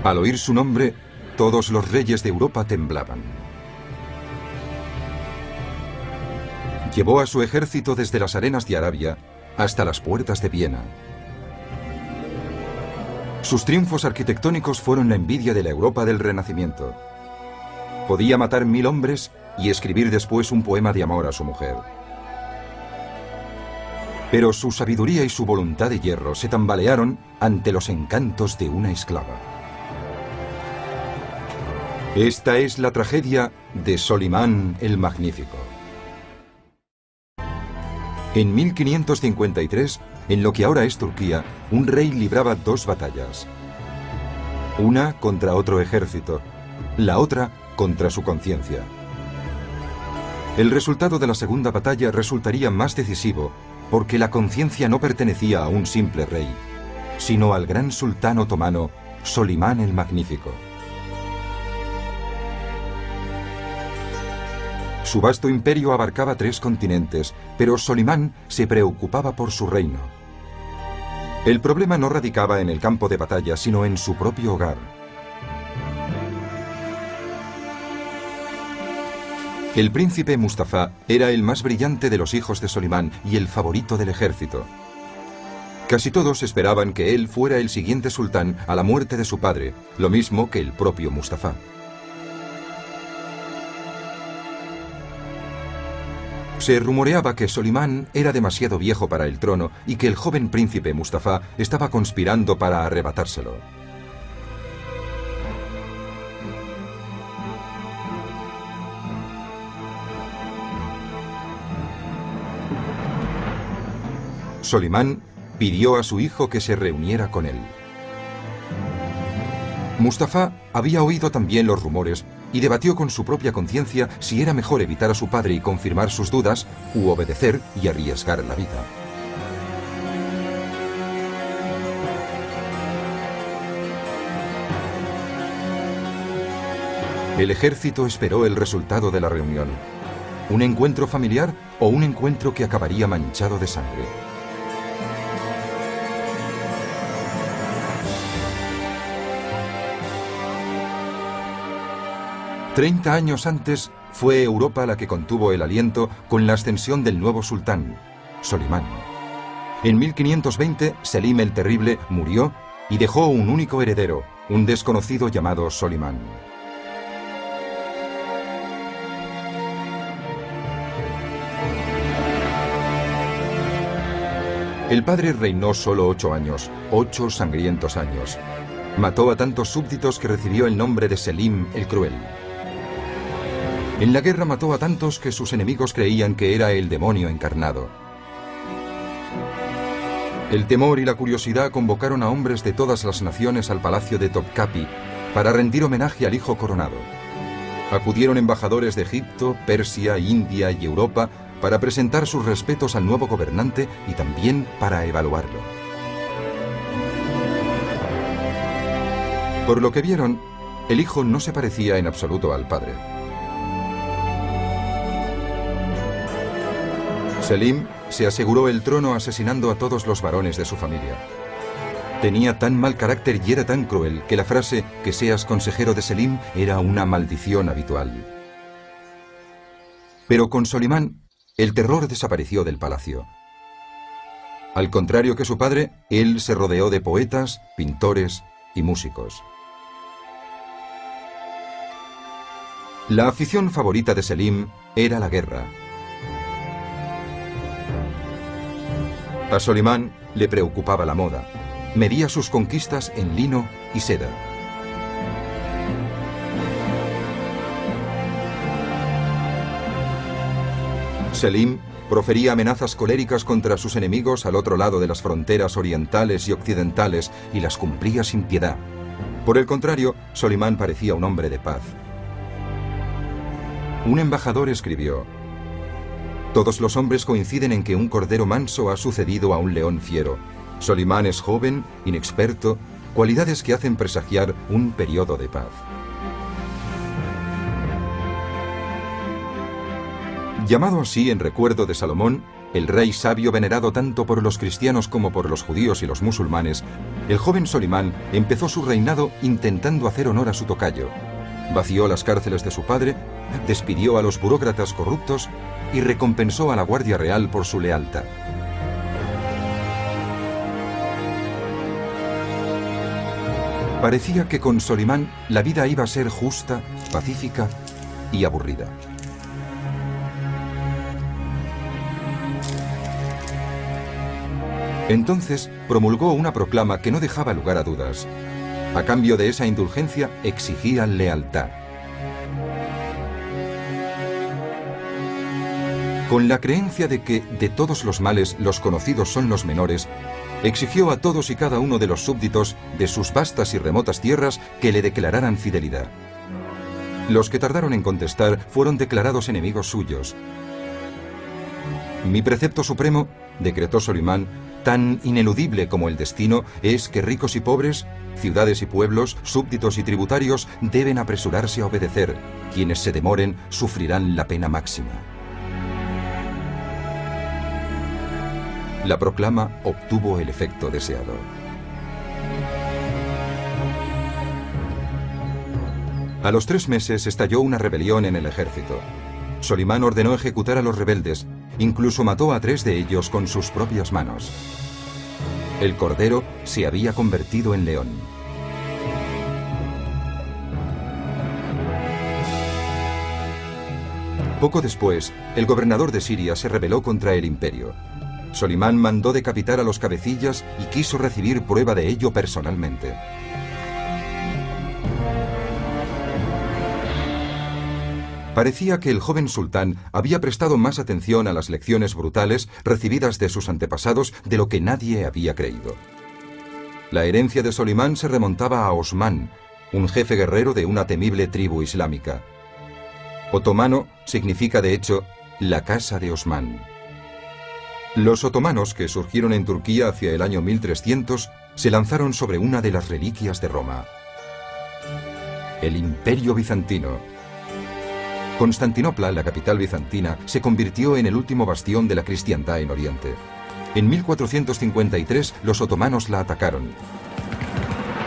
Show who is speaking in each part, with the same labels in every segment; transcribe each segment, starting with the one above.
Speaker 1: Al oír su nombre, todos los reyes de Europa temblaban. Llevó a su ejército desde las arenas de Arabia hasta las puertas de Viena. Sus triunfos arquitectónicos fueron la envidia de la Europa del Renacimiento. Podía matar 1000 hombres y escribir después un poema de amor a su mujer. Pero su sabiduría y su voluntad de hierro se tambalearon ante los encantos de una esclava. Esta es la tragedia de Solimán el Magnífico. En 1553, en lo que ahora es Turquía, un rey libraba 2 batallas. Una contra otro ejército, la otra contra su conciencia. El resultado de la segunda batalla resultaría más decisivo porque la conciencia no pertenecía a un simple rey, sino al gran sultán otomano Solimán el Magnífico. Su vasto imperio abarcaba 3 continentes, pero Solimán se preocupaba por su reino. El problema no radicaba en el campo de batalla, sino en su propio hogar. El príncipe Mustafa era el más brillante de los hijos de Solimán y el favorito del ejército. Casi todos esperaban que él fuera el siguiente sultán a la muerte de su padre, lo mismo que el propio Mustafa. Se rumoreaba que Solimán era demasiado viejo para el trono y que el joven príncipe Mustafa estaba conspirando para arrebatárselo. Solimán pidió a su hijo que se reuniera con él. Mustafa había oído también los rumores y debatió con su propia conciencia si era mejor evitar a su padre y confirmar sus dudas, u obedecer y arriesgar la vida. El ejército esperó el resultado de la reunión. ¿Un encuentro familiar o un encuentro que acabaría manchado de sangre? Treinta años antes fue Europa la que contuvo el aliento con la ascensión del nuevo sultán, Solimán. En 1520, Selim el Terrible murió y dejó un único heredero, un desconocido llamado Solimán. El padre reinó solo 8 años, 8 sangrientos años. Mató a tantos súbditos que recibió el nombre de Selim el Cruel. En la guerra mató a tantos que sus enemigos creían que era el demonio encarnado. El temor y la curiosidad convocaron a hombres de todas las naciones al palacio de Topkapi para rendir homenaje al hijo coronado. Acudieron embajadores de Egipto, Persia, India y Europa para presentar sus respetos al nuevo gobernante y también para evaluarlo. Por lo que vieron, el hijo no se parecía en absoluto al padre. Selim se aseguró el trono asesinando a todos los varones de su familia. Tenía tan mal carácter y era tan cruel que la frase "que seas consejero de Selim" era una maldición habitual. Pero con Solimán, el terror desapareció del palacio. Al contrario que su padre, él se rodeó de poetas, pintores y músicos. La afición favorita de Selim era la guerra. A Solimán le preocupaba la moda. Medía sus conquistas en lino y seda. Selim profería amenazas coléricas contra sus enemigos al otro lado de las fronteras orientales y occidentales y las cumplía sin piedad. Por el contrario, Solimán parecía un hombre de paz. Un embajador escribió: "Todos los hombres coinciden en que un cordero manso ha sucedido a un león fiero. Solimán es joven, inexperto, cualidades que hacen presagiar un periodo de paz". Llamado así en recuerdo de Salomón, El rey sabio venerado tanto por los cristianos como por los judíos y los musulmanes, el joven Solimán empezó su reinado intentando hacer honor a su tocayo. Vació las cárceles de su padre, despidió a los burócratas corruptos y recompensó a la Guardia Real por su lealtad. Parecía que con Solimán la vida iba a ser justa, pacífica y aburrida. Entonces promulgó una proclama que no dejaba lugar a dudas. A cambio de esa indulgencia exigía lealtad. Con la creencia de que de todos los males los conocidos son los menores, exigió a todos y cada uno de los súbditos de sus vastas y remotas tierras que le declararan fidelidad. Los que tardaron en contestar fueron declarados enemigos suyos. Mi precepto supremo, decretó Solimán, tan ineludible como el destino, es que ricos y pobres, ciudades y pueblos, súbditos y tributarios deben apresurarse a obedecer. Quienes se demoren sufrirán la pena máxima. La proclama obtuvo el efecto deseado. A los 3 meses estalló una rebelión en el ejército. Solimán ordenó ejecutar a los rebeldes, incluso mató a 3 de ellos con sus propias manos. El cordero se había convertido en león. Poco después, el gobernador de Siria se rebeló contra el imperio. Solimán mandó decapitar a los cabecillas y quiso recibir prueba de ello personalmente. Parecía que el joven sultán había prestado más atención a las lecciones brutales recibidas de sus antepasados de lo que nadie había creído. La herencia de Solimán se remontaba a Osmán, un jefe guerrero de una temible tribu islámica. Otomano significa de hecho la casa de Osmán. Los otomanos, que surgieron en Turquía hacia el año 1300, se lanzaron sobre una de las reliquias de Roma: el Imperio Bizantino. Constantinopla, la capital bizantina, se convirtió en el último bastión de la cristiandad en Oriente. En 1453 los otomanos la atacaron.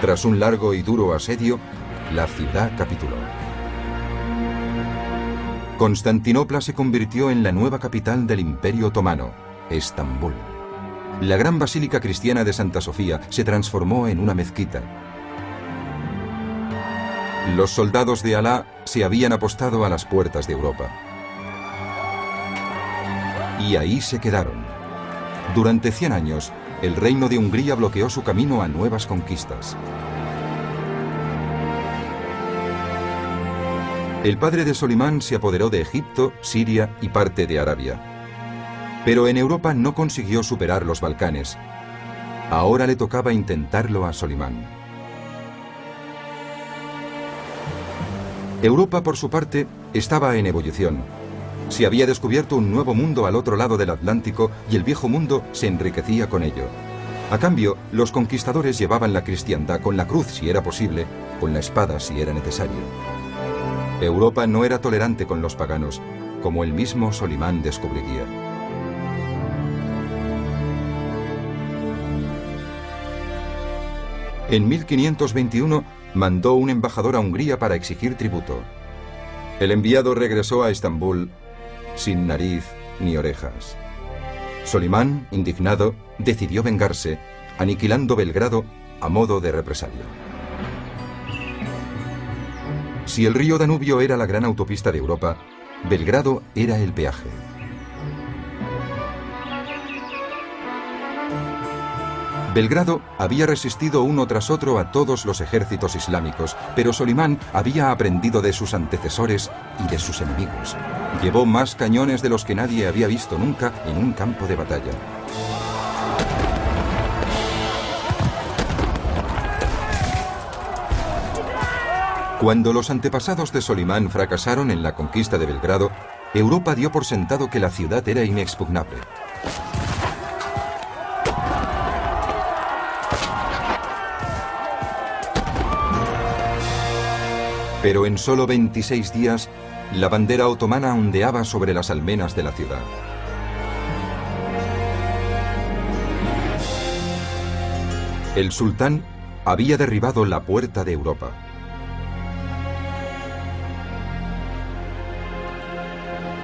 Speaker 1: Tras un largo y duro asedio, la ciudad capituló. Constantinopla se convirtió en la nueva capital del Imperio Otomano, Estambul. La gran basílica cristiana de Santa Sofía se transformó en una mezquita. Los soldados de Alá se habían apostado a las puertas de Europa. Y ahí se quedaron. Durante 100 años, el reino de Hungría bloqueó su camino a nuevas conquistas. El padre de Solimán se apoderó de Egipto, Siria y parte de Arabia. Pero en Europa no consiguió superar los Balcanes. Ahora le tocaba intentarlo a Solimán. Europa, por su parte, estaba en ebullición. Se había descubierto un nuevo mundo al otro lado del Atlántico y el viejo mundo se enriquecía con ello. A cambio, los conquistadores llevaban la cristiandad con la cruz si era posible, con la espada si era necesario. Europa no era tolerante con los paganos, como el mismo Solimán descubriría. En 1521 mandó un embajador a Hungría para exigir tributo. El enviado regresó a Estambul sin nariz ni orejas. Solimán, indignado, decidió vengarse, aniquilando Belgrado a modo de represalia. Si el río Danubio era la gran autopista de Europa, Belgrado era el peaje. Belgrado había resistido uno tras otro a todos los ejércitos islámicos, pero Solimán había aprendido de sus antecesores y de sus enemigos. Llevó más cañones de los que nadie había visto nunca en un campo de batalla. Cuando los antepasados de Solimán fracasaron en la conquista de Belgrado, Europa dio por sentado que la ciudad era inexpugnable. Pero en solo 26 días, la bandera otomana ondeaba sobre las almenas de la ciudad. El sultán había derribado la puerta de Europa.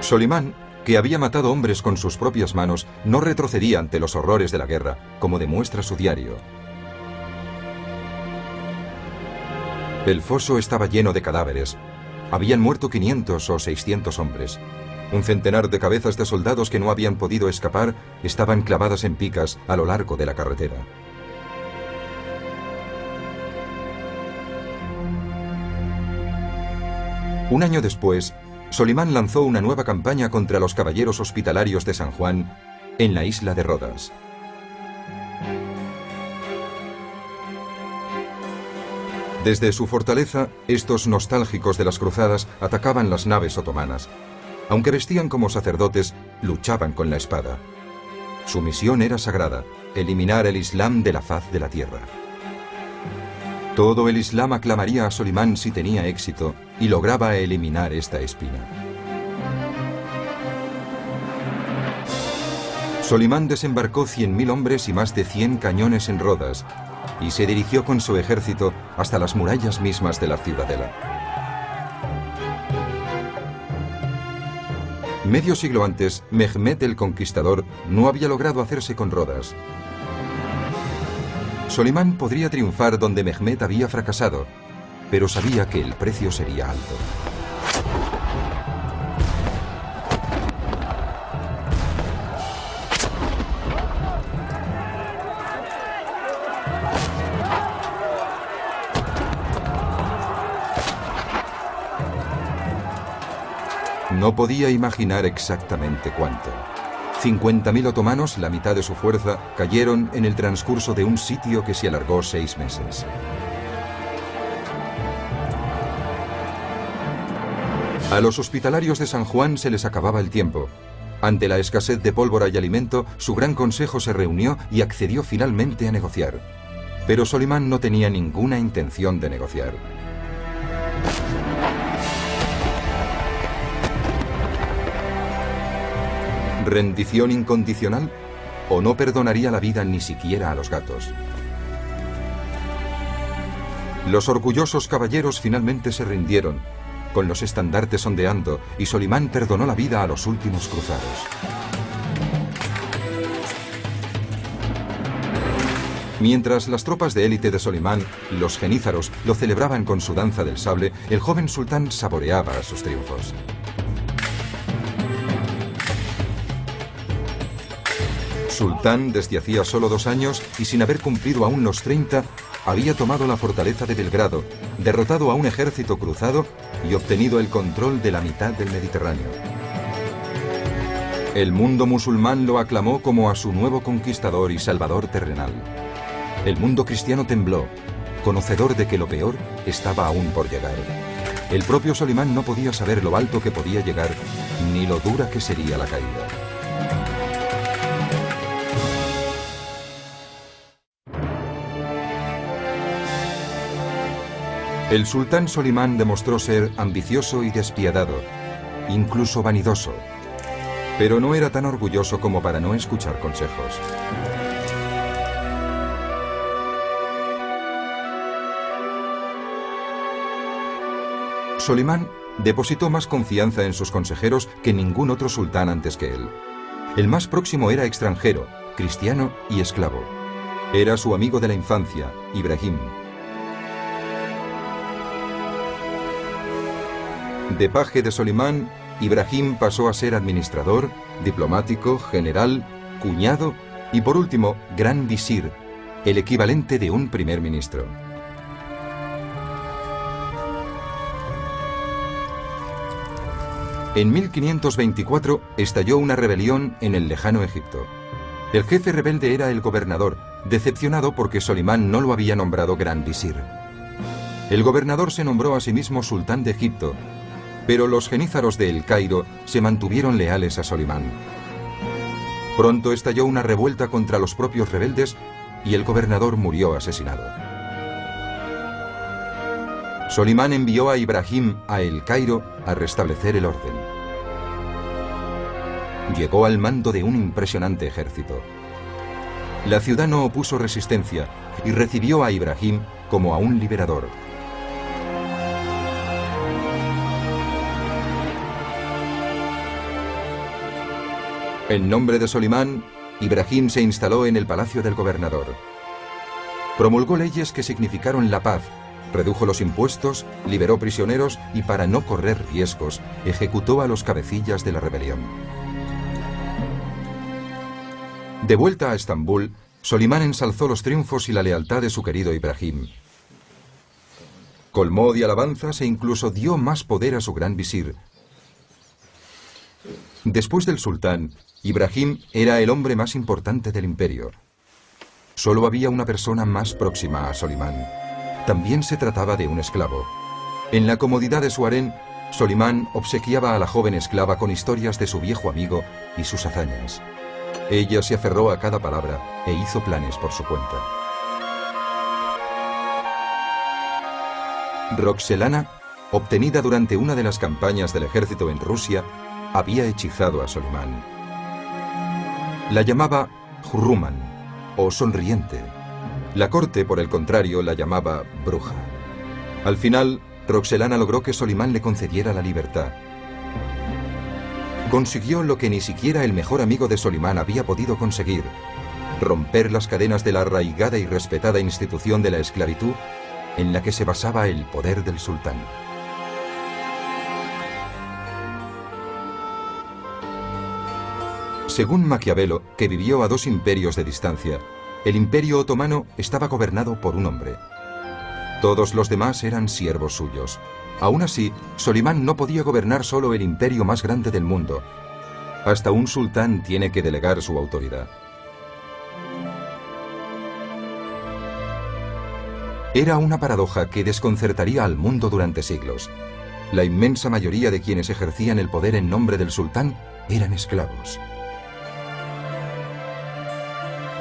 Speaker 1: Solimán, que había matado hombres con sus propias manos, no retrocedía ante los horrores de la guerra, como demuestra su diario. El foso estaba lleno de cadáveres. Habían muerto 500 o 600 hombres. Un centenar de cabezas de soldados que no habían podido escapar estaban clavadas en picas a lo largo de la carretera. Un año después, Solimán lanzó una nueva campaña contra los caballeros hospitalarios de San Juan en la isla de Rodas. Desde su fortaleza, estos nostálgicos de las cruzadas atacaban las naves otomanas. Aunque vestían como sacerdotes, luchaban con la espada. Su misión era sagrada: eliminar el Islam de la faz de la tierra. Todo el Islam aclamaría a Solimán si tenía éxito y lograba eliminar esta espina. Solimán desembarcó 100.000 hombres y más de 100 cañones en Rodas y se dirigió con su ejército hasta las murallas mismas de la ciudadela. Medio siglo antes, Mehmed el Conquistador no había logrado hacerse con Rodas. Solimán podría triunfar donde Mehmed había fracasado, pero sabía que el precio sería alto. No podía imaginar exactamente cuánto. 50.000 otomanos, la mitad de su fuerza, cayeron en el transcurso de un sitio que se alargó 6 meses. A los hospitalarios de San Juan se les acababa el tiempo. Ante la escasez de pólvora y alimento, su gran consejo se reunió y accedió finalmente a negociar. Pero Solimán no tenía ninguna intención de negociar. ¿Rendición incondicional? ¿O no perdonaría la vida ni siquiera a los gatos? Los orgullosos caballeros finalmente se rindieron, con los estandartes ondeando, y Solimán perdonó la vida a los últimos cruzados. Mientras las tropas de élite de Solimán, los genízaros, lo celebraban con su danza del sable, el joven sultán saboreaba sus triunfos. Sultán, desde hacía solo 2 años y sin haber cumplido aún los 30, había tomado la fortaleza de Belgrado, derrotado a un ejército cruzado y obtenido el control de la mitad del Mediterráneo. El mundo musulmán lo aclamó como a su nuevo conquistador y salvador terrenal. El mundo cristiano tembló, conocedor de que lo peor estaba aún por llegar. El propio Solimán no podía saber lo alto que podía llegar, ni lo dura que sería la caída. El sultán Solimán demostró ser ambicioso y despiadado, incluso vanidoso, pero no era tan orgulloso como para no escuchar consejos. Solimán depositó más confianza en sus consejeros que ningún otro sultán antes que él. El más próximo era extranjero, cristiano y esclavo. Era su amigo de la infancia, Ibrahim. De paje de Solimán, Ibrahim pasó a ser administrador, diplomático, general, cuñado y por último, gran visir, el equivalente de un primer ministro. En 1524 estalló una rebelión en el lejano Egipto. El jefe rebelde era el gobernador, decepcionado porque Solimán no lo había nombrado gran visir. El gobernador se nombró a sí mismo sultán de Egipto, pero los genízaros de El Cairo se mantuvieron leales a Solimán. Pronto estalló una revuelta contra los propios rebeldes y el gobernador murió asesinado. Solimán envió a Ibrahim a El Cairo a restablecer el orden. Llegó al mando de un impresionante ejército. La ciudad no opuso resistencia y recibió a Ibrahim como a un liberador. En nombre de Solimán, Ibrahim se instaló en el palacio del gobernador. Promulgó leyes que significaron la paz, redujo los impuestos, liberó prisioneros y, para no correr riesgos, ejecutó a los cabecillas de la rebelión. De vuelta a Estambul, Solimán ensalzó los triunfos y la lealtad de su querido Ibrahim. Colmó de alabanzas e incluso dio más poder a su gran visir. Después del sultán, Ibrahim era el hombre más importante del imperio. Solo había una persona más próxima a Solimán. También se trataba de un esclavo. En la comodidad de su harén, Solimán obsequiaba a la joven esclava con historias de su viejo amigo y sus hazañas. Ella se aferró a cada palabra e hizo planes por su cuenta. Roxelana, obtenida durante una de las campañas del ejército en Rusia, había hechizado a Solimán. La llamaba Hurruman, o sonriente. La corte, por el contrario, la llamaba bruja. Al final, Roxelana logró que Solimán le concediera la libertad. Consiguió lo que ni siquiera el mejor amigo de Solimán había podido conseguir: romper las cadenas de la arraigada y respetada institución de la esclavitud en la que se basaba el poder del sultán. Según Maquiavelo, que vivió a 2 imperios de distancia, el Imperio Otomano estaba gobernado por un hombre. Todos los demás eran siervos suyos. Aún así, Solimán no podía gobernar solo el imperio más grande del mundo. Hasta un sultán tiene que delegar su autoridad. Era una paradoja que desconcertaría al mundo durante siglos. La inmensa mayoría de quienes ejercían el poder en nombre del sultán eran esclavos.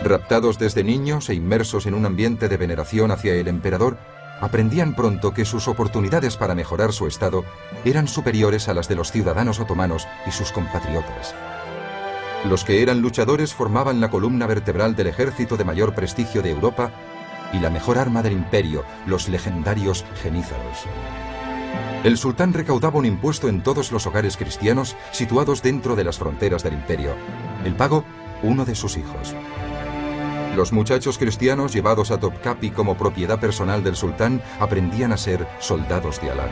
Speaker 1: Raptados desde niños e inmersos en un ambiente de veneración hacia el emperador, aprendían pronto que sus oportunidades para mejorar su estado eran superiores a las de los ciudadanos otomanos y sus compatriotas. Los que eran luchadores formaban la columna vertebral del ejército de mayor prestigio de Europa y la mejor arma del imperio, los legendarios genízaros. El sultán recaudaba un impuesto en todos los hogares cristianos situados dentro de las fronteras del imperio. El pago, uno de sus hijos. Los muchachos cristianos llevados a Topkapi como propiedad personal del sultán aprendían a ser soldados de Alá.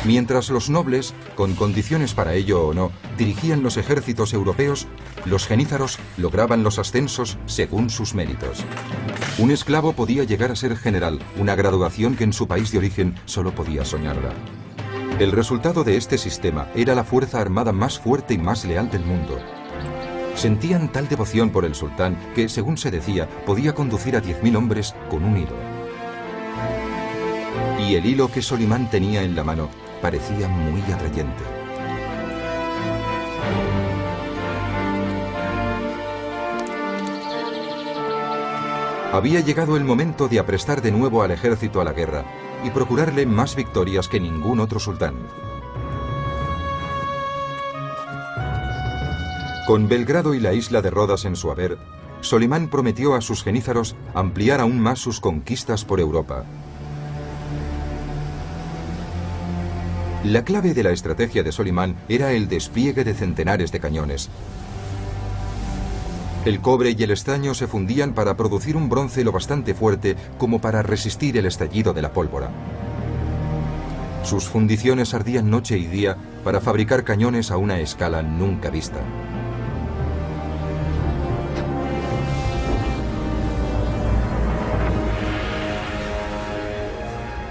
Speaker 1: Mientras los nobles, con condiciones para ello o no, dirigían los ejércitos europeos, los genízaros lograban los ascensos según sus méritos. Un esclavo podía llegar a ser general, una graduación que en su país de origen solo podía soñarla. El resultado de este sistema era la fuerza armada más fuerte y más leal del mundo. Sentían tal devoción por el sultán que, según se decía, podía conducir a 10.000 hombres con un hilo. Y el hilo que Solimán tenía en la mano parecía muy atrayente. Había llegado el momento de aprestar de nuevo al ejército a la guerra y procurarle más victorias que ningún otro sultán. Con Belgrado y la isla de Rodas en su haber, Solimán prometió a sus genízaros ampliar aún más sus conquistas por Europa. La clave de la estrategia de Solimán era el despliegue de centenares de cañones. El cobre y el estaño se fundían para producir un bronce lo bastante fuerte como para resistir el estallido de la pólvora. Sus fundiciones ardían noche y día para fabricar cañones a una escala nunca vista.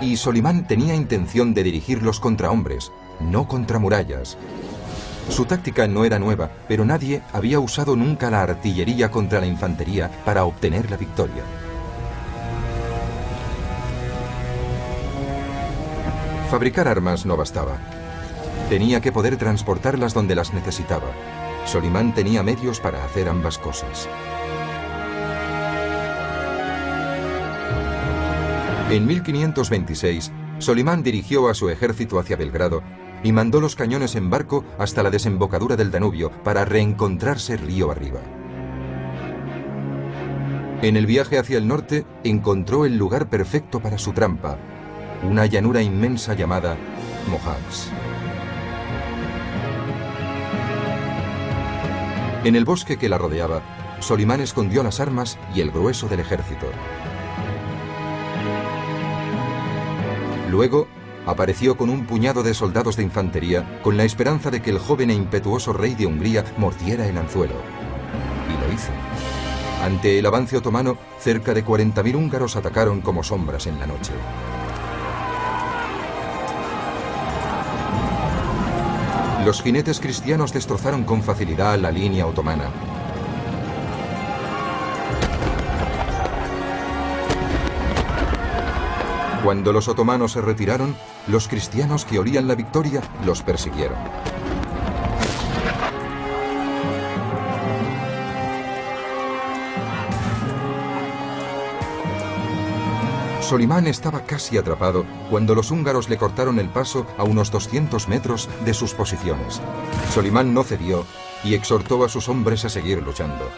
Speaker 1: Y Solimán tenía intención de dirigirlos contra hombres, no contra murallas. Su táctica no era nueva, pero nadie había usado nunca la artillería contra la infantería para obtener la victoria. Fabricar armas no bastaba. Tenía que poder transportarlas donde las necesitaba. Solimán tenía medios para hacer ambas cosas. En 1526, Solimán dirigió a su ejército hacia Belgrado y mandó los cañones en barco hasta la desembocadura del Danubio para reencontrarse río arriba. En el viaje hacia el norte encontró el lugar perfecto para su trampa, una llanura inmensa llamada Mohács. En el bosque que la rodeaba, Solimán escondió las armas y el grueso del ejército. Luego, apareció con un puñado de soldados de infantería con la esperanza de que el joven e impetuoso rey de Hungría mordiera el anzuelo. Y lo hizo. Ante el avance otomano, cerca de 40.000 húngaros atacaron como sombras en la noche. Los jinetes cristianos destrozaron con facilidad la línea otomana. Cuando los otomanos se retiraron, los cristianos que olían la victoria los persiguieron. Solimán estaba casi atrapado cuando los húngaros le cortaron el paso a unos 200 metros de sus posiciones. Solimán no cedió y exhortó a sus hombres a seguir luchando.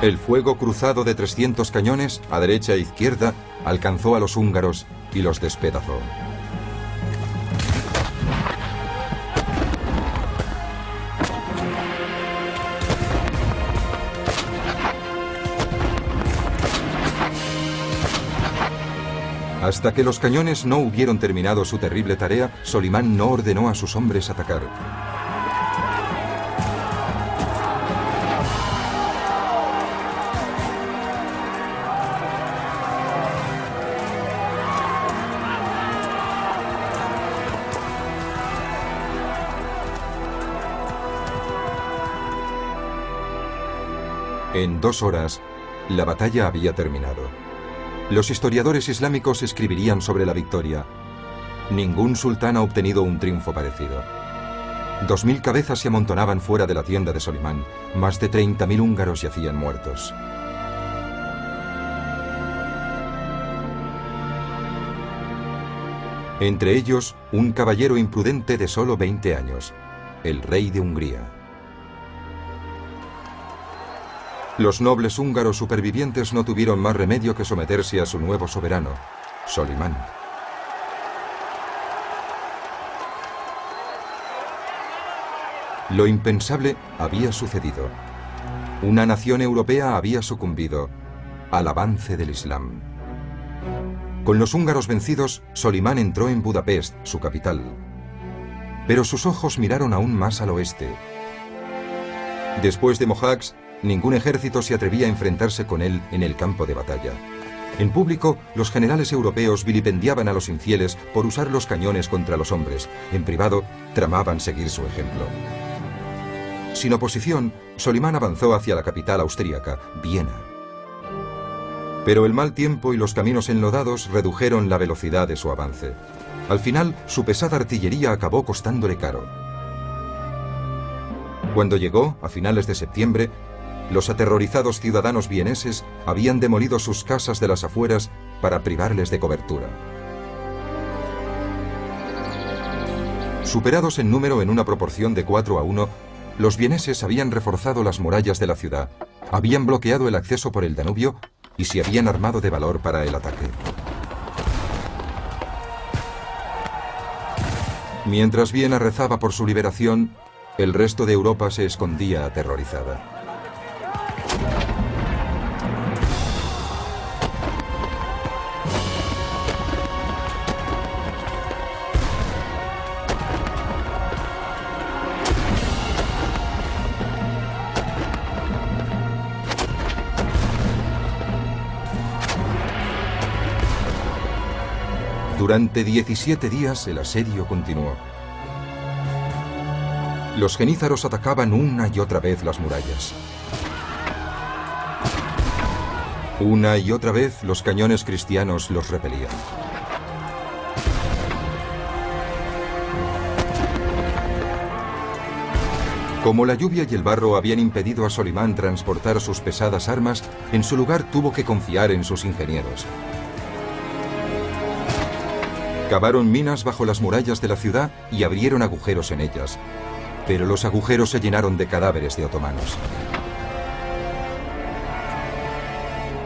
Speaker 1: El fuego cruzado de 300 cañones, a derecha e izquierda, alcanzó a los húngaros y los despedazó. Hasta que los cañones no hubieron terminado su terrible tarea, Solimán no ordenó a sus hombres atacar. En 2 horas, la batalla había terminado. Los historiadores islámicos escribirían sobre la victoria. Ningún sultán ha obtenido un triunfo parecido. 2000 cabezas se amontonaban fuera de la tienda de Solimán. Más de 30.000 húngaros yacían muertos. Entre ellos, un caballero imprudente de solo 20 años, el rey de Hungría. Los nobles húngaros supervivientes no tuvieron más remedio que someterse a su nuevo soberano, Solimán. Lo impensable había sucedido. Una nación europea había sucumbido al avance del Islam. Con los húngaros vencidos, Solimán entró en Budapest, su capital. Pero sus ojos miraron aún más al oeste. Después de Mohács, ningún ejército se atrevía a enfrentarse con él en el campo de batalla. En público, los generales europeos vilipendiaban a los infieles por usar los cañones contra los hombres. En privado, tramaban seguir su ejemplo. Sin oposición, Solimán avanzó hacia la capital austríaca, Viena. Pero el mal tiempo y los caminos enlodados redujeron la velocidad de su avance. Al final, su pesada artillería acabó costándole caro. Cuando llegó, a finales de septiembre, los aterrorizados ciudadanos vieneses habían demolido sus casas de las afueras para privarles de cobertura. Superados en número en una proporción de 4-1, los vieneses habían reforzado las murallas de la ciudad, habían bloqueado el acceso por el Danubio y se habían armado de valor para el ataque. Mientras Viena rezaba por su liberación, el resto de Europa se escondía aterrorizada. Durante 17 días el asedio continuó. Los genízaros atacaban una y otra vez las murallas. Una y otra vez los cañones cristianos los repelían. Como la lluvia y el barro habían impedido a Solimán transportar sus pesadas armas, en su lugar tuvo que confiar en sus ingenieros. Cavaron minas bajo las murallas de la ciudad y abrieron agujeros en ellas, pero los agujeros se llenaron de cadáveres de otomanos.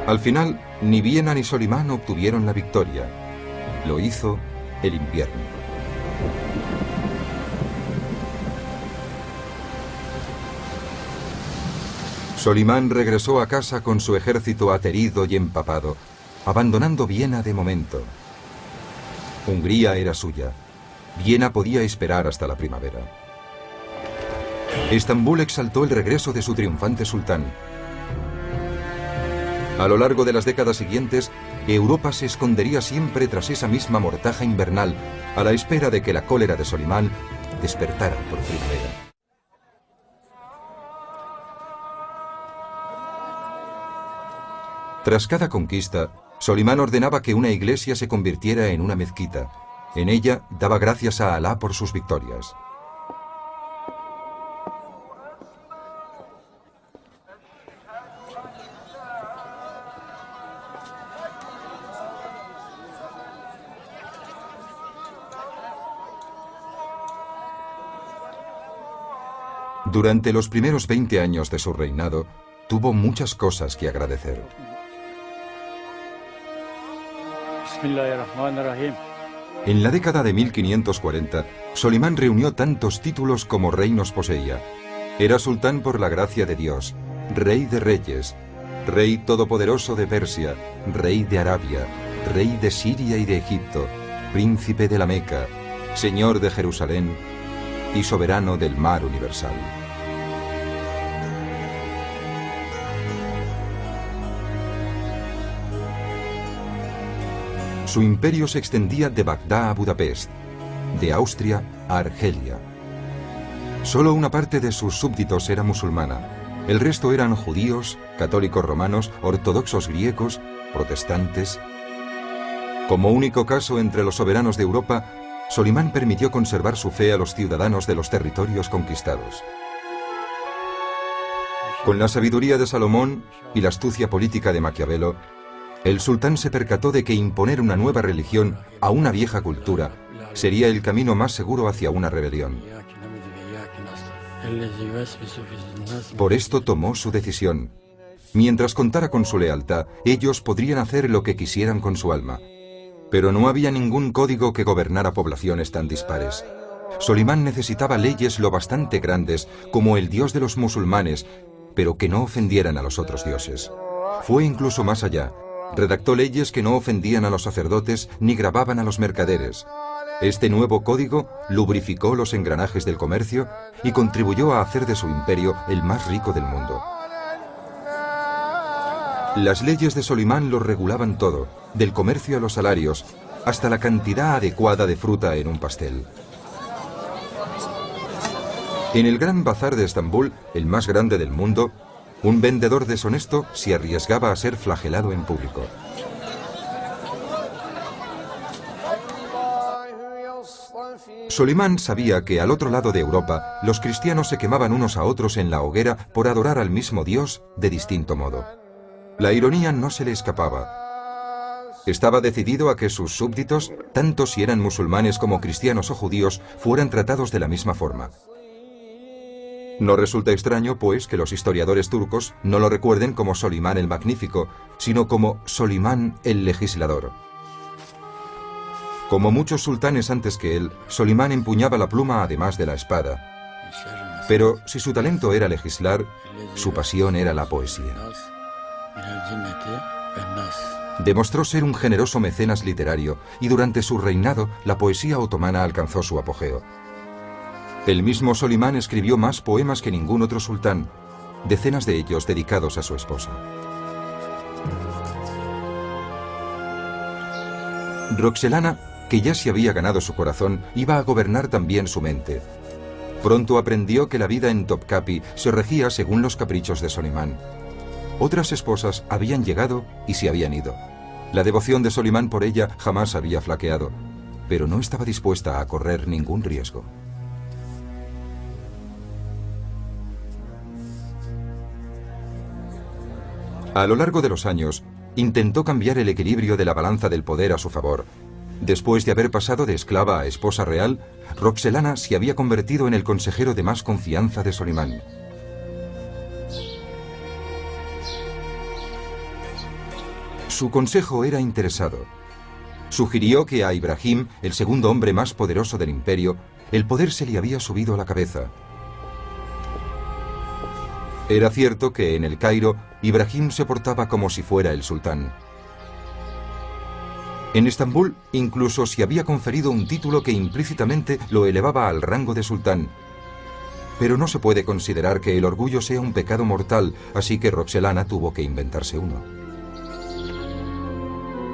Speaker 1: Al final, ni Viena ni Solimán obtuvieron la victoria. Lo hizo el invierno. Solimán regresó a casa con su ejército aterido y empapado, abandonando Viena de momento. Hungría era suya. Viena podía esperar hasta la primavera. Estambul exaltó el regreso de su triunfante sultán. A lo largo de las décadas siguientes, Europa se escondería siempre tras esa misma mortaja invernal, a la espera de que la cólera de Solimán despertara por primavera. Tras cada conquista, Solimán ordenaba que una iglesia se convirtiera en una mezquita. En ella daba gracias a Alá por sus victorias. Durante los primeros 20 años de su reinado, tuvo muchas cosas que agradecer. En la década de 1540, Solimán reunió tantos títulos como reinos poseía. Era sultán por la gracia de Dios, rey de reyes, rey todopoderoso de Persia, rey de Arabia, rey de Siria y de Egipto, príncipe de la Meca, señor de Jerusalén y soberano del mar universal. Su imperio se extendía de Bagdad a Budapest, de Austria a Argelia. Solo una parte de sus súbditos era musulmana. El resto eran judíos, católicos romanos, ortodoxos griegos, protestantes. Como único caso entre los soberanos de Europa, Solimán permitió conservar su fe a los ciudadanos de los territorios conquistados. Con la sabiduría de Salomón y la astucia política de Maquiavelo, el sultán se percató de que imponer una nueva religión a una vieja cultura sería el camino más seguro hacia una rebelión. Por esto tomó su decisión. Mientras contara con su lealtad, ellos podrían hacer lo que quisieran con su alma. Pero no había ningún código que gobernara poblaciones tan dispares. Solimán necesitaba leyes lo bastante grandes como el dios de los musulmanes, pero que no ofendieran a los otros dioses. Fue incluso más allá. Redactó leyes que no ofendían a los sacerdotes ni grababan a los mercaderes. Este nuevo código lubrificó los engranajes del comercio y contribuyó a hacer de su imperio el más rico del mundo. Las leyes de Solimán lo regulaban todo, del comercio a los salarios, hasta la cantidad adecuada de fruta en un pastel. En el Gran Bazar de Estambul, el más grande del mundo, un vendedor deshonesto se arriesgaba a ser flagelado en público. Solimán sabía que al otro lado de Europa, los cristianos se quemaban unos a otros en la hoguera por adorar al mismo Dios de distinto modo. La ironía no se le escapaba. Estaba decidido a que sus súbditos, tanto si eran musulmanes como cristianos o judíos, fueran tratados de la misma forma. No resulta extraño, pues, que los historiadores turcos no lo recuerden como Solimán el Magnífico, sino como Solimán el Legislador. Como muchos sultanes antes que él, Solimán empuñaba la pluma además de la espada. Pero si su talento era legislar, su pasión era la poesía. Demostró ser un generoso mecenas literario y durante su reinado la poesía otomana alcanzó su apogeo. El mismo Solimán escribió más poemas que ningún otro sultán, decenas de ellos dedicados a su esposa. Roxelana, que ya se había ganado su corazón, iba a gobernar también su mente. Pronto aprendió que la vida en Topkapi se regía según los caprichos de Solimán. Otras esposas habían llegado y se habían ido. La devoción de Solimán por ella jamás había flaqueado, pero no estaba dispuesta a correr ningún riesgo. A lo largo de los años, intentó cambiar el equilibrio de la balanza del poder a su favor. Después de haber pasado de esclava a esposa real, Roxelana se había convertido en el consejero de más confianza de Solimán. Su consejo era interesado. Sugirió que a Ibrahim, el segundo hombre más poderoso del imperio, el poder se le había subido a la cabeza. Era cierto que en el Cairo, Ibrahim se portaba como si fuera el sultán. En Estambul incluso se había conferido un título que implícitamente lo elevaba al rango de sultán. Pero no se puede considerar que el orgullo sea un pecado mortal, así que Roxelana tuvo que inventarse uno.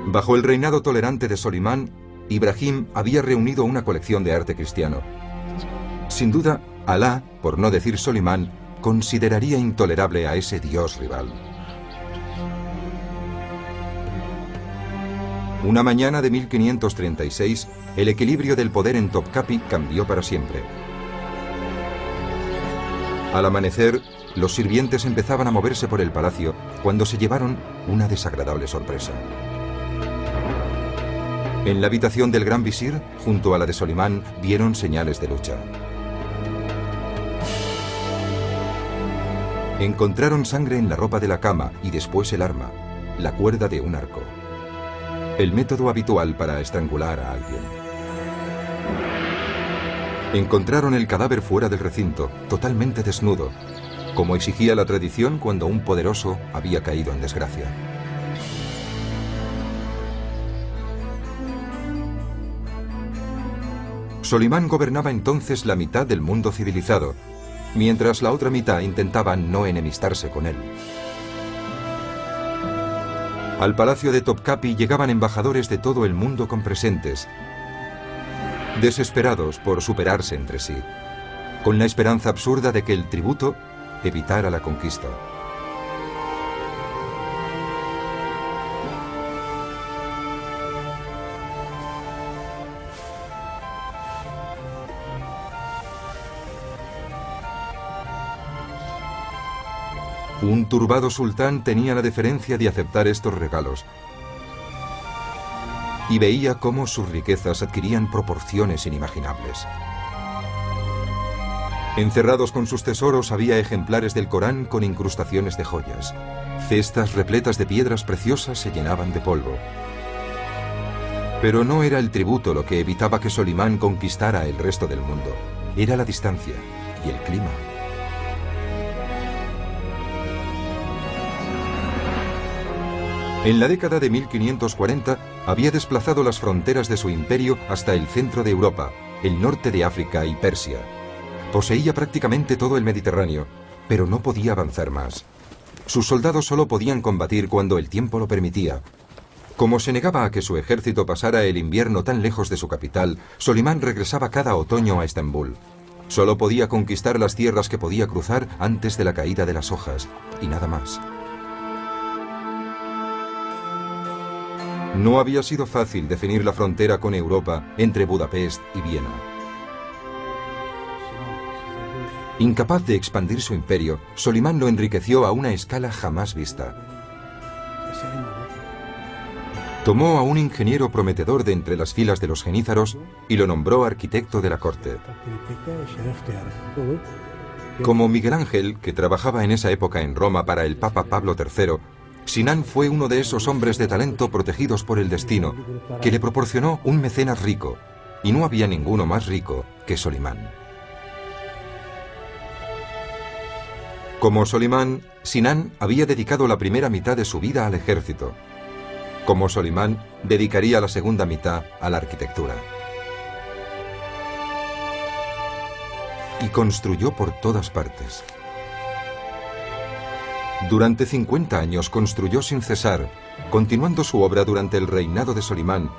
Speaker 1: Bajo el reinado tolerante de Solimán, Ibrahim había reunido una colección de arte cristiano. Sin duda, Alá, por no decir Solimán, consideraría intolerable a ese dios rival. Una mañana de 1536, el equilibrio del poder en Topkapi cambió para siempre. Al amanecer, los sirvientes empezaban a moverse por el palacio cuando se llevaron una desagradable sorpresa. En la habitación del gran visir, junto a la de Solimán, vieron señales de lucha. Encontraron sangre en la ropa de la cama y después el arma, la cuerda de un arco. El método habitual para estrangular a alguien. Encontraron el cadáver fuera del recinto, totalmente desnudo, como exigía la tradición cuando un poderoso había caído en desgracia. Solimán gobernaba entonces la mitad del mundo civilizado, mientras la otra mitad intentaba no enemistarse con él. Al palacio de Topkapi llegaban embajadores de todo el mundo con presentes, desesperados por superarse entre sí, con la esperanza absurda de que el tributo evitara la conquista. Un turbado sultán tenía la deferencia de aceptar estos regalos y veía cómo sus riquezas adquirían proporciones inimaginables. Encerrados con sus tesoros había ejemplares del Corán con incrustaciones de joyas. Cestas repletas de piedras preciosas se llenaban de polvo. Pero no era el tributo lo que evitaba que Solimán conquistara el resto del mundo. Era la distancia y el clima. En la década de 1540 había desplazado las fronteras de su imperio hasta el centro de Europa, el norte de África y Persia. Poseía prácticamente todo el Mediterráneo, pero no podía avanzar más. Sus soldados solo podían combatir cuando el tiempo lo permitía. Como se negaba a que su ejército pasara el invierno tan lejos de su capital, Solimán regresaba cada otoño a Estambul. Solo podía conquistar las tierras que podía cruzar antes de la caída de las hojas, y nada más. No había sido fácil definir la frontera con Europa entre Budapest y Viena. Incapaz de expandir su imperio, Solimán lo enriqueció a una escala jamás vista. Tomó a un ingeniero prometedor de entre las filas de los genízaros y lo nombró arquitecto de la corte. Como Miguel Ángel, que trabajaba en esa época en Roma para el Papa Pablo III, Sinan fue uno de esos hombres de talento protegidos por el destino, que le proporcionó un mecenas rico, y no había ninguno más rico que Solimán. Como Solimán, Sinan había dedicado la primera mitad de su vida al ejército. Como Solimán, dedicaría la segunda mitad a la arquitectura. Y construyó por todas partes. Durante 50 años construyó sin cesar, continuando su obra durante el reinado de Solimán,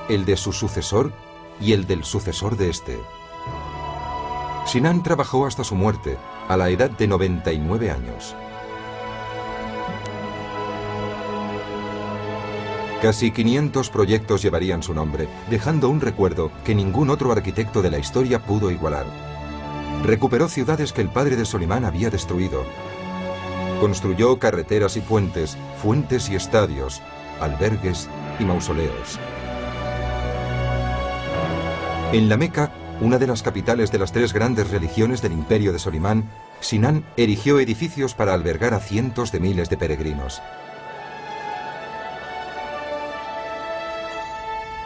Speaker 1: el de su sucesor y el del sucesor de este. Sinan trabajó hasta su muerte, a la edad de 99 años. Casi 500 proyectos llevarían su nombre, dejando un recuerdo que ningún otro arquitecto de la historia pudo igualar. Recuperó ciudades que el padre de Solimán había destruido. Construyó carreteras y puentes, fuentes y estadios, albergues y mausoleos. En la Meca, una de las capitales de las tres grandes religiones del imperio de Solimán, Sinán erigió edificios para albergar a cientos de miles de peregrinos.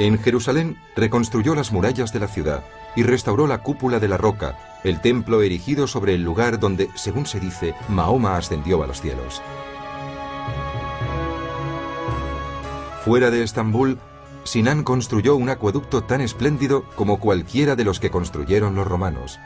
Speaker 1: En Jerusalén reconstruyó las murallas de la ciudad y restauró la cúpula de la roca, el templo erigido sobre el lugar donde, según se dice, Mahoma ascendió a los cielos. Fuera de Estambul, Sinán construyó un acueducto tan espléndido como cualquiera de los que construyeron los romanos.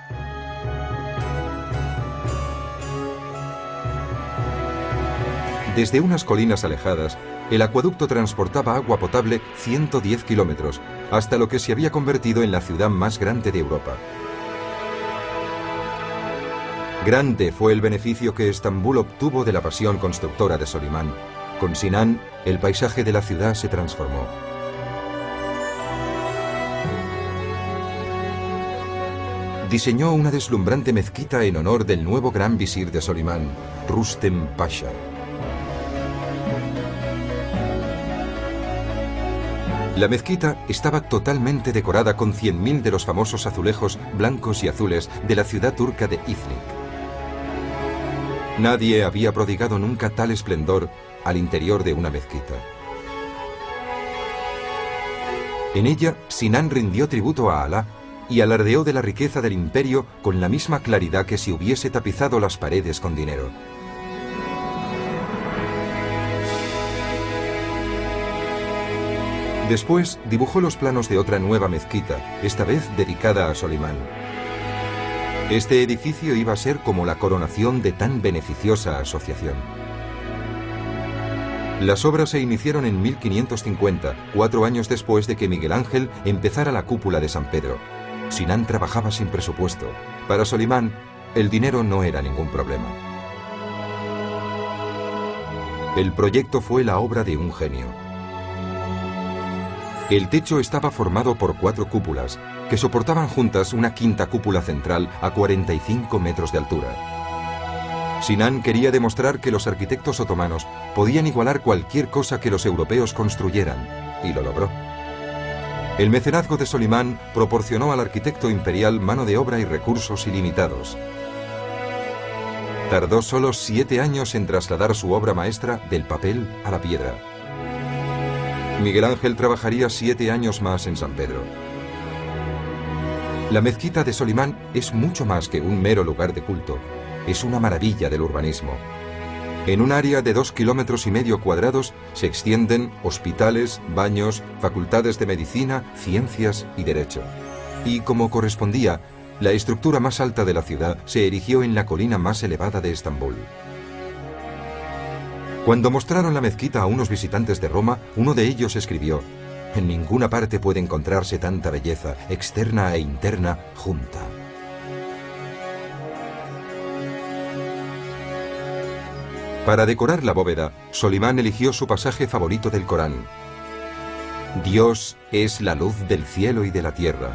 Speaker 1: Desde unas colinas alejadas, el acueducto transportaba agua potable 110 kilómetros, hasta lo que se había convertido en la ciudad más grande de Europa. Grande fue el beneficio que Estambul obtuvo de la pasión constructora de Solimán. Con Sinán, el paisaje de la ciudad se transformó. Diseñó una deslumbrante mezquita en honor del nuevo gran visir de Solimán, Rustem Pasha. La mezquita estaba totalmente decorada con 100.000 de los famosos azulejos blancos y azules de la ciudad turca de Iznik. Nadie había prodigado nunca tal esplendor al interior de una mezquita. En ella, Sinán rindió tributo a Alá y alardeó de la riqueza del imperio con la misma claridad que si hubiese tapizado las paredes con dinero. Después dibujó los planos de otra nueva mezquita, esta vez dedicada a Solimán. Este edificio iba a ser como la coronación de tan beneficiosa asociación. Las obras se iniciaron en 1550, 4 años después de que Miguel Ángel empezara la cúpula de San Pedro. Sinán trabajaba sin presupuesto. Para Solimán, el dinero no era ningún problema. El proyecto fue la obra de un genio. El techo estaba formado por 4 cúpulas, que soportaban juntas una quinta cúpula central a 45 metros de altura. Sinán quería demostrar que los arquitectos otomanos podían igualar cualquier cosa que los europeos construyeran, y lo logró. El mecenazgo de Solimán proporcionó al arquitecto imperial mano de obra y recursos ilimitados. Tardó solo 7 años en trasladar su obra maestra del papel a la piedra. Miguel Ángel trabajaría 7 años más en San Pedro. La mezquita de Solimán es mucho más que un mero lugar de culto. Es una maravilla del urbanismo. En un área de 2,5 kilómetros cuadrados se extienden hospitales, baños, facultades de medicina, ciencias y derecho. Y como correspondía, la estructura más alta de la ciudad se erigió en la colina más elevada de Estambul. Cuando mostraron la mezquita a unos visitantes de Roma, uno de ellos escribió: «En ninguna parte puede encontrarse tanta belleza, externa e interna, junta». Para decorar la bóveda, Solimán eligió su pasaje favorito del Corán. Dios es la luz del cielo y de la tierra.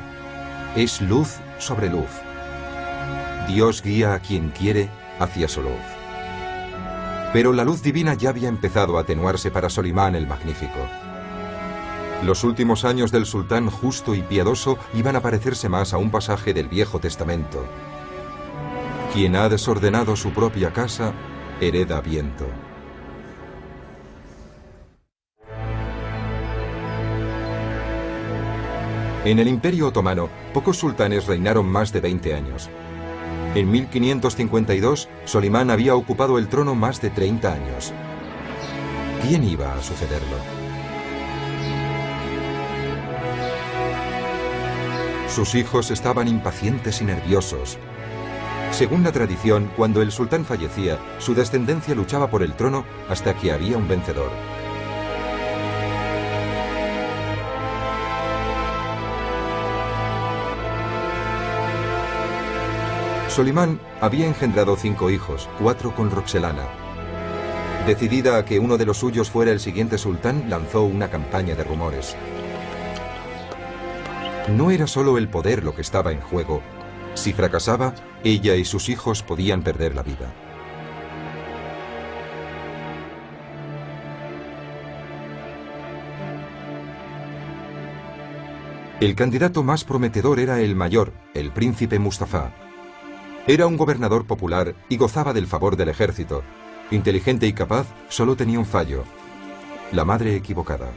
Speaker 1: Es luz sobre luz. Dios guía a quien quiere hacia su luz. Pero la luz divina ya había empezado a atenuarse para Solimán el Magnífico. Los últimos años del sultán justo y piadoso iban a parecerse más a un pasaje del Viejo Testamento. Quien ha desordenado su propia casa, hereda viento. En el Imperio Otomano, pocos sultanes reinaron más de 20 años. En 1552, Solimán había ocupado el trono más de 30 años. ¿Quién iba a sucederlo? Sus hijos estaban impacientes y nerviosos. Según la tradición, cuando el sultán fallecía, su descendencia luchaba por el trono hasta que había un vencedor. Solimán había engendrado 5 hijos, 4 con Roxelana. Decidida a que uno de los suyos fuera el siguiente sultán, lanzó una campaña de rumores. No era solo el poder lo que estaba en juego. Si fracasaba, ella y sus hijos podían perder la vida. El candidato más prometedor era el mayor, el príncipe Mustafa. Era un gobernador popular y gozaba del favor del ejército. Inteligente y capaz, solo tenía un fallo: la madre equivocada.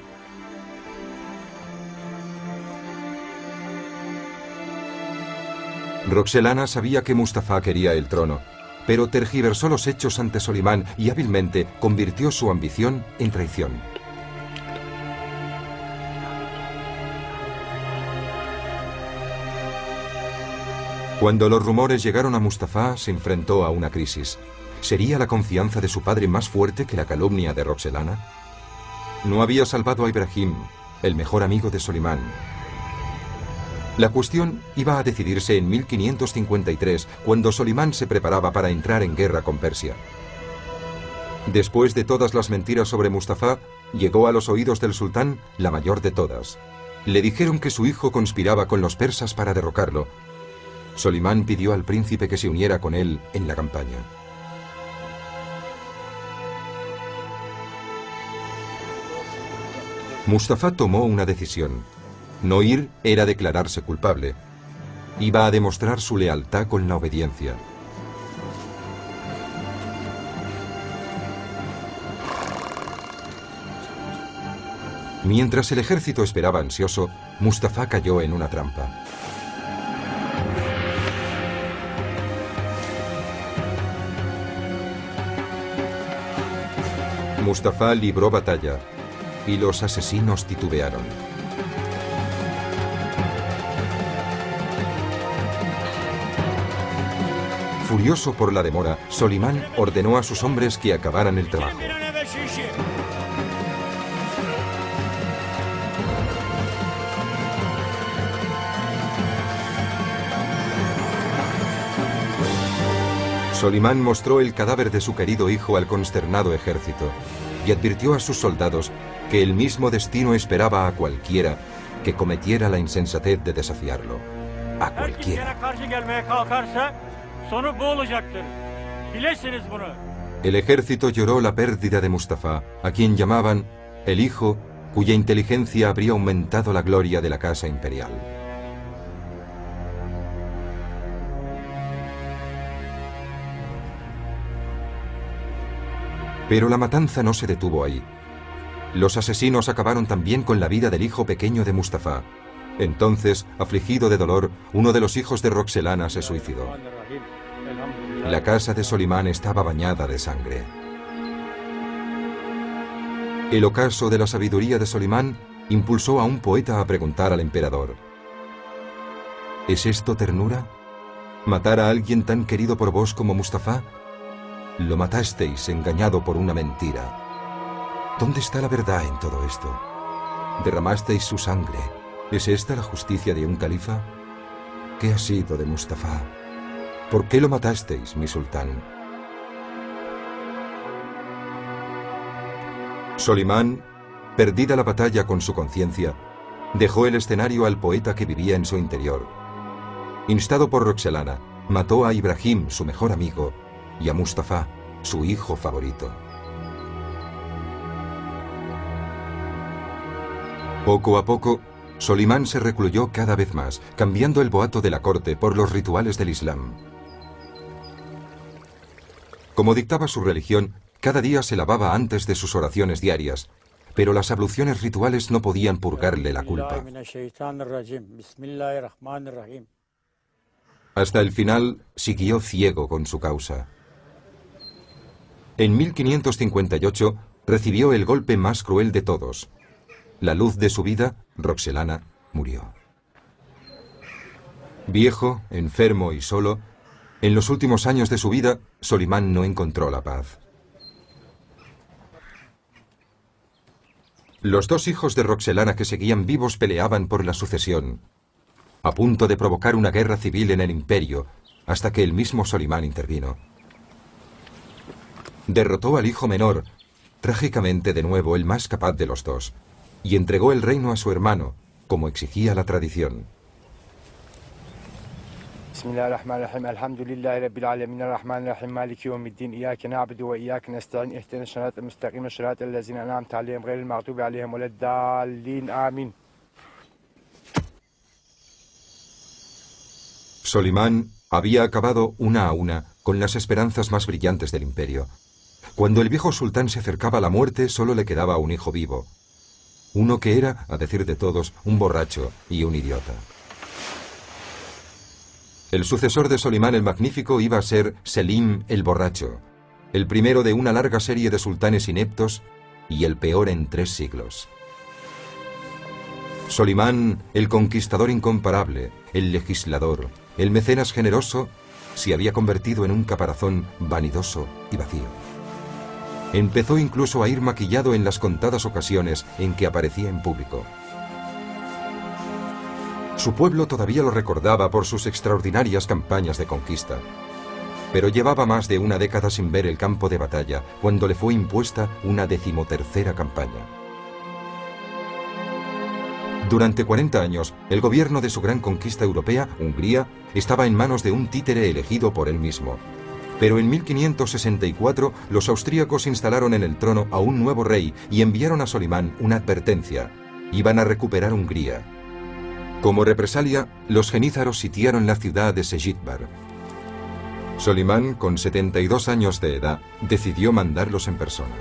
Speaker 1: Roxelana sabía que Mustafa quería el trono, pero tergiversó los hechos ante Solimán y hábilmente convirtió su ambición en traición. Cuando los rumores llegaron a Mustafa, se enfrentó a una crisis. ¿Sería la confianza de su padre más fuerte que la calumnia de Roxelana? No había salvado a Ibrahim, el mejor amigo de Solimán. La cuestión iba a decidirse en 1553, cuando Solimán se preparaba para entrar en guerra con Persia. Después de todas las mentiras sobre Mustafa, llegó a los oídos del sultán la mayor de todas. Le dijeron que su hijo conspiraba con los persas para derrocarlo. Solimán pidió al príncipe que se uniera con él en la campaña. Mustafa tomó una decisión. No ir era declararse culpable. Iba a demostrar su lealtad con la obediencia. Mientras el ejército esperaba ansioso, Mustafa cayó en una trampa. Mustafa libró batalla y los asesinos titubearon. Furioso por la demora, Solimán ordenó a sus hombres que acabaran el trabajo. Solimán mostró el cadáver de su querido hijo al consternado ejército y advirtió a sus soldados que el mismo destino esperaba a cualquiera que cometiera la insensatez de desafiarlo. A cualquiera. El ejército lloró la pérdida de Mustafa, a quien llamaban el hijo cuya inteligencia habría aumentado la gloria de la casa imperial. Pero la matanza no se detuvo ahí. Los asesinos acabaron también con la vida del hijo pequeño de Mustafa. Entonces, afligido de dolor, uno de los hijos de Roxelana se suicidó. La casa de Solimán estaba bañada de sangre. El ocaso de la sabiduría de Solimán impulsó a un poeta a preguntar al emperador: ¿es esto ternura? ¿Matar a alguien tan querido por vos como Mustafa? Lo matasteis engañado por una mentira. ¿Dónde está la verdad en todo esto? Derramasteis su sangre. ¿Es esta la justicia de un califa? ¿Qué ha sido de Mustafa? ¿Por qué lo matasteis, mi sultán? Solimán, perdida la batalla con su conciencia, dejó el escenario al poeta que vivía en su interior. Instado por Roxelana, mató a Ibrahim, su mejor amigo, y a Mustafa, su hijo favorito. Poco a poco, Solimán se recluyó cada vez más, cambiando el boato de la corte por los rituales del Islam. Como dictaba su religión, cada día se lavaba antes de sus oraciones diarias, pero las abluciones rituales no podían purgarle la culpa. Hasta el final, siguió ciego con su causa. En 1558 recibió el golpe más cruel de todos. La luz de su vida, Roxelana, murió. Viejo, enfermo y solo, en los últimos años de su vida, Solimán no encontró la paz. Los dos hijos de Roxelana que seguían vivos peleaban por la sucesión, a punto de provocar una guerra civil en el imperio, hasta que el mismo Solimán intervino. Derrotó al hijo menor, trágicamente de nuevo el más capaz de los dos, y entregó el reino a su hermano, como exigía la tradición.
Speaker 2: Bismillahirrahmanirrahim. Alhamdulillahi rabbil alamin arrahmanirrahim maliki yawmiddin iyyaka na'budu ve iyyaka nestaîn ihdinas sıratal müstakîm sıratal lezîne en'amte aleyhim gayril mağdûbi aleyhim veleddâllîn. Amin.
Speaker 1: Solimán había acabado una a una con las esperanzas más brillantes del imperio. Cuando el viejo sultán se acercaba a la muerte, solo le quedaba un hijo vivo. Uno que era, a decir de todos, un borracho y un idiota. El sucesor de Solimán el Magnífico iba a ser Selim el Borracho, el primero de una larga serie de sultanes ineptos y el peor en 3 siglos. Solimán, el conquistador incomparable, el legislador, el mecenas generoso, se había convertido en un caparazón vanidoso y vacío. Empezó incluso a ir maquillado en las contadas ocasiones en que aparecía en público. Su pueblo todavía lo recordaba por sus extraordinarias campañas de conquista, pero llevaba más de una década sin ver el campo de batalla cuando le fue impuesta una 13ª campaña. Durante 40 años, el gobierno de su gran conquista europea, Hungría, estaba en manos de un títere elegido por él mismo. Pero en 1564 los austríacos instalaron en el trono a un nuevo rey y enviaron a Solimán una advertencia. Iban a recuperar Hungría. Como represalia, los genízaros sitiaron la ciudad de Sejitbar. Solimán, con 72 años de edad, decidió mandarlos en persona.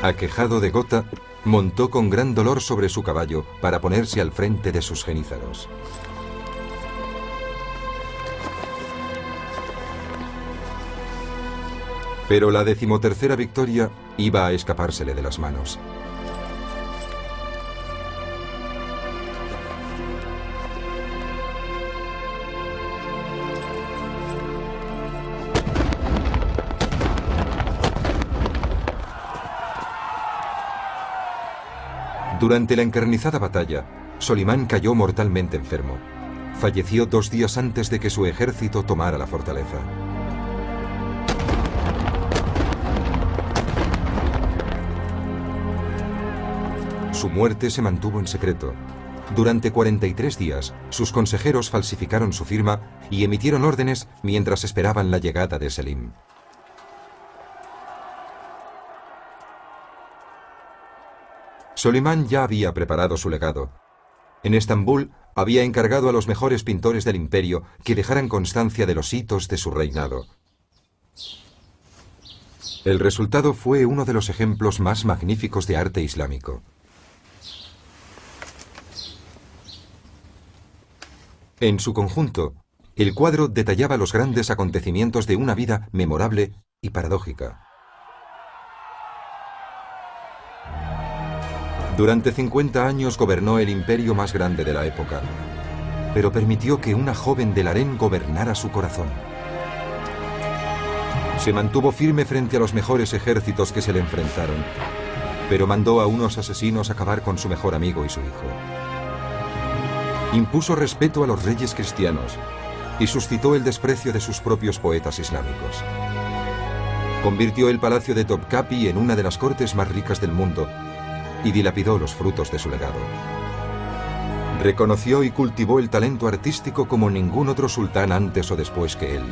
Speaker 1: Aquejado de gota, montó con gran dolor sobre su caballo para ponerse al frente de sus genízaros. Pero la 13ª victoria iba a escapársele de las manos. Durante la encarnizada batalla, Solimán cayó mortalmente enfermo. Falleció 2 días antes de que su ejército tomara la fortaleza. Su muerte se mantuvo en secreto. Durante 43 días, sus consejeros falsificaron su firma y emitieron órdenes mientras esperaban la llegada de Selim. Solimán ya había preparado su legado. En Estambul había encargado a los mejores pintores del imperio que dejaran constancia de los hitos de su reinado. El resultado fue uno de los ejemplos más magníficos de arte islámico. En su conjunto, el cuadro detallaba los grandes acontecimientos de una vida memorable y paradójica. Durante 50 años gobernó el imperio más grande de la época, pero permitió que una joven del harén gobernara su corazón. Se mantuvo firme frente a los mejores ejércitos que se le enfrentaron, pero mandó a unos asesinos acabar con su mejor amigo y su hijo. Impuso respeto a los reyes cristianos y suscitó el desprecio de sus propios poetas islámicos. Convirtió el palacio de Topkapi en una de las cortes más ricas del mundo y dilapidó los frutos de su legado. Reconoció y cultivó el talento artístico como ningún otro sultán antes o después que él,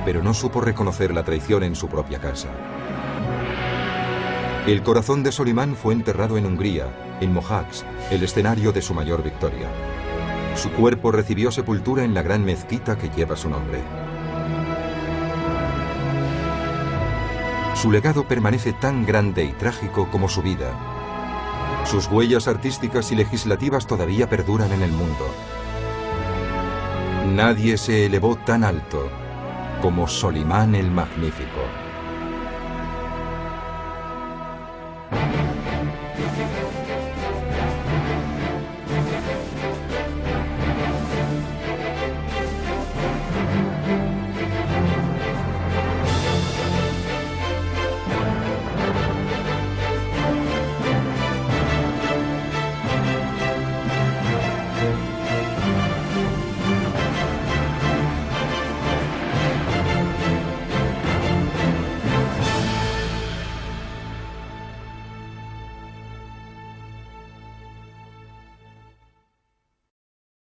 Speaker 1: pero no supo reconocer la traición en su propia casa. El corazón de Solimán fue enterrado en Hungría, en Mohacs, el escenario de su mayor victoria. Su cuerpo recibió sepultura en la gran mezquita que lleva su nombre. Su legado permanece tan grande y trágico como su vida. Sus huellas artísticas y legislativas todavía perduran en el mundo. Nadie se elevó tan alto como Solimán el Magnífico.